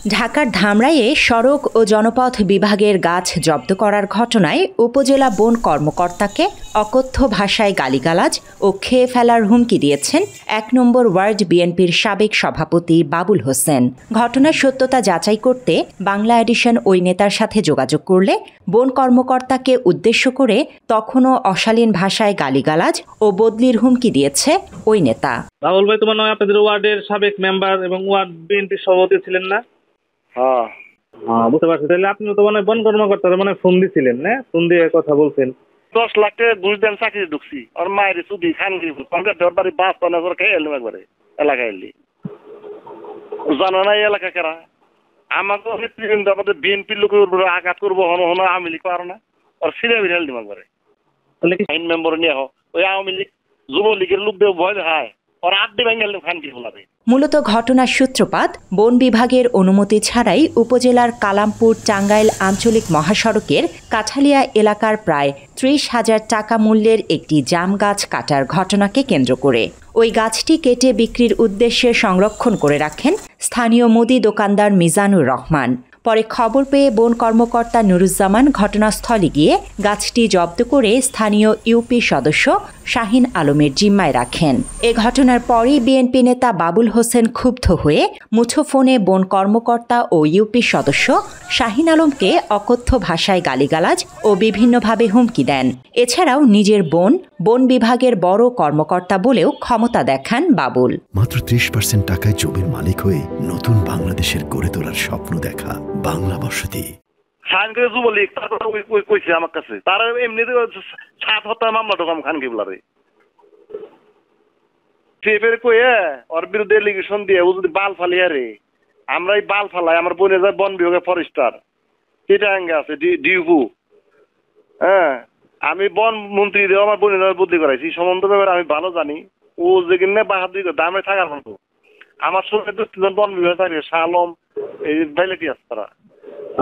ঢাকার ধামরাইয়ে সড়ক ও জনপথ বিভাগের গাছ জব্দ করার ঘটনায় উপজেলা বন কর্মকর্তাকে অকথ্য ভাষায় গালিগালাজ ও খেয়ে ফেলার হুমকি দিয়েছেন ১ নম্বর ওয়ার্ড বিএনপির সাবেক সভাপতি বাবুল হোসেন। ঘটনার সত্যতা যাচাই করতে বাংলা এডিশন ওই নেতার সাথে যোগাযোগ করলে বন কর্মকর্তাকে উদ্দেশ্য করে তখনও অশালীন ভাষায় গালিগালাজ ও বদলির হুমকি দিয়েছে ওই নেতা। বাবুল ভাই, তোমার নয় আপনাদের ওয়ার্ডের সাবেক মেম্বার এবং ওয়ার্ড বিএনপির সভাপতি ছিলেন না? হ্যাঁ, বুঝতে পারছি। তাহলে আপনি তো মানে বন কর্মকর্তারা মানে ফোন দিছিলেন না? ফোন দিয়ে কথা বলছেন 10 লাখ টাকা ঘুষ দেন, চাকরি ঢুকছি আর মায়ের চুদি খান বাড়ি বাস পানা করে খেয়ে এলাম একবারে এলাকায় এলি জানো না এই এলাকা কারা আমাকে আমাদের বিএনপির লোকের উপরে আঘাত করবো হন হন আওয়ামী লীগ পারো না আর সিরে বিড়াল দিম একবারে। তাহলে কি আইন মেম্বার নিয়ে হোক ওই আওয়ামী লীগ যুবলীগের লোক দেব ভয় দেখায় আর আড্ডি ভেঙে খান কি বলাবে। মূলত ঘটনার সূত্রপাত বন বিভাগের অনুমতি ছাড়াই উপজেলার কালামপুর টাঙ্গাইল আঞ্চলিক মহাসড়কের কাঠালিয়া এলাকার প্রায় ৩০,০০০ টাকা মূল্যের একটি জাম গাছ কাটার ঘটনাকে কেন্দ্র করে। ওই গাছটি কেটে বিক্রির উদ্দেশ্যে সংরক্ষণ করে রাখেন স্থানীয় মুদি দোকানদার মিজানুর রহমান। পরে খবর পেয়ে বন কর্মকর্তা নুরুজ্জামান ঘটনাস্থলে গিয়ে গাছটি জব্দ করে স্থানীয় ইউপি সদস্য শাহিন আলমের জিম্মায় রাখেন। এ ঘটনার পরই বিএনপি নেতা বাবুল হোসেন ক্ষুব্ধ হয়ে মুঠোফোনে বন কর্মকর্তা ও ইউপি সদস্য শাহিন আলমকে অকথ্য ভাষায় গালিগালাজ ও বিভিন্নভাবে হুমকি দেন। এছাড়াও নিজের বন বিভাগের বড় কর্মকর্তা বলেও ক্ষমতা দেখান বাবুল। মাত্র ৩০% টাকায় জমির মালিক হয়ে নতুন বাংলাদেশের গড়ে তোলার স্বপ্ন দেখা বাংলা বসতি। যুবলীগ কইছে আমার কাছে তারা এমনিতে ৭ হত্যা মামলা ঢোকাম খান কেবলারে কয়ে ওর বিরুদ্ধে এলিগেশন দিয়ে ও যদি বাল ফালিয়ে রে আমরা এই বাল ফালাই আমার বোনে যায় বন বিভাগের ফরেস্টার চিটাঙ্গে আছে ডিউবু। হ্যাঁ, আমি বন মন্ত্রী দিয়ে আমার বোনের বদলি করাইছি সম্বন্ধ ব্যাপারে আমি ভালো জানি। ও যে কিনে বাহাদুরি দামে থাকার মতো আমার সঙ্গে ২ বন বিভাগ থাকে শালম এই ভ্যালিটি আছে তারা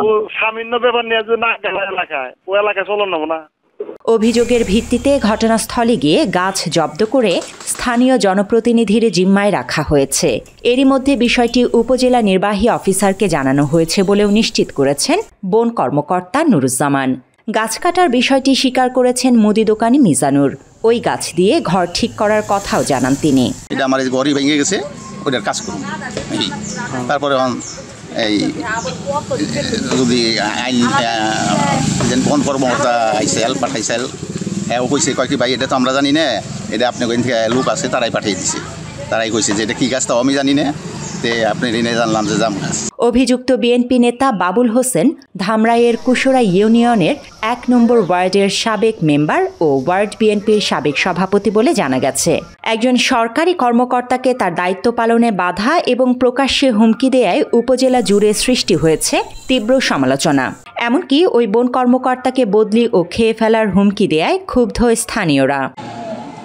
ও সামান্য ব্যাপার নিয়ে যে না এলাকায় ও এলাকায় চলন নেবো না। অভিযোগের ভিত্তিতে ঘটনাস্থলে গিয়ে গাছ জব্দ করে স্থানীয় জনপ্রতিনিধির জিম্মায় রাখা হয়েছে। এরই মধ্যে বিষয়টি উপজেলা নির্বাহী অফিসারকে জানানো হয়েছে বলেও নিশ্চিত করেছেন বন কর্মকর্তা নুরুজ্জামান। গাছ কাটার বিষয়টি স্বীকার করেছেন মুদি দোকানি মিজানুর। ওই গাছ দিয়ে ঘর ঠিক করার কথাও জানান তিনি। এটা আমার ঘরই ভেঙে গেছে, ওটার কাজ করুন। তারপরে এই যদি আইন বন কর্মকর্তা আইসেল পাঠাইছেল হ্যাঁ ও কইছে কয়েকটি ভাই এটা তো আমরা জানি না, এটা আপনি ওখান থেকে লোক আছে তারাই পাঠিয়ে দিছে, তারাই কইছে যে এটা কী গাছ তাও আমি জানি না, আপনি ঋণে জানলাম যে জাম গাছ। অভিযুক্ত বিএনপি নেতা বাবুল হোসেন ধামরাইয়ের কুশরা ইউনিয়নের ১ নম্বর ওয়ার্ডের সাবেক মেম্বার ও ওয়ার্ড বিএনপির সাবেক সভাপতি বলে জানা গেছে। একজন সরকারি কর্মকর্তাকে তার দায়িত্ব পালনে বাধা এবং প্রকাশ্যে হুমকি দেয়ায় উপজেলা জুড়ে সৃষ্টি হয়েছে তীব্র সমালোচনা। এমনকি ওই বন কর্মকর্তাকে বদলি ও খেয়ে ফেলার হুমকি দেয়ায় ক্ষুব্ধ স্থানীয়রা।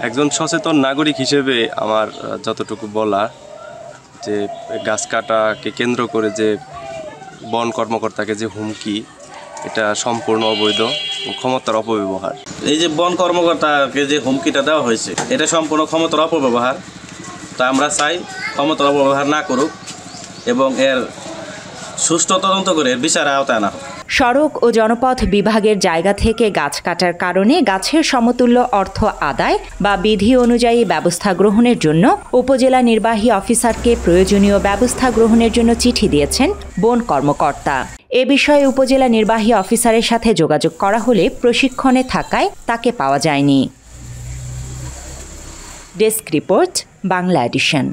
একজন সচেতন নাগরিক হিসেবে আমার যতটুকু বলা যে গাছ কাটাকে কেন্দ্র করে যে বন কর্মকর্তাকে যে হুমকি, এটা সম্পূর্ণ অবৈধ ক্ষমতার অপব্যবহার। এই যে বন কর্মকর্তাকে যে হুমকিটা দেওয়া হয়েছে এটা সম্পূর্ণ ক্ষমতার অপব্যবহার। তা আমরা চাই ক্ষমতার অপব্যবহার না করুক এবং এর সুষ্ঠু তদন্ত করে এর বিচারের আওতায় আনা হোক। সড়ক ও জনপথ বিভাগের জায়গা থেকে গাছ কাটার কারণে গাছের সমতুল্য অর্থ আদায় বা বিধি অনুযায়ী ব্যবস্থা গ্রহণের জন্য উপজেলা নির্বাহী অফিসারকে প্রয়োজনীয় ব্যবস্থা গ্রহণের জন্য চিঠি দিয়েছেন বন কর্মকর্তা। এ বিষয়ে উপজেলা নির্বাহী অফিসারের সাথে যোগাযোগ করা হলে প্রশিক্ষণে থাকায় তাকে পাওয়া যায়নি। Desk report, Bangla addition.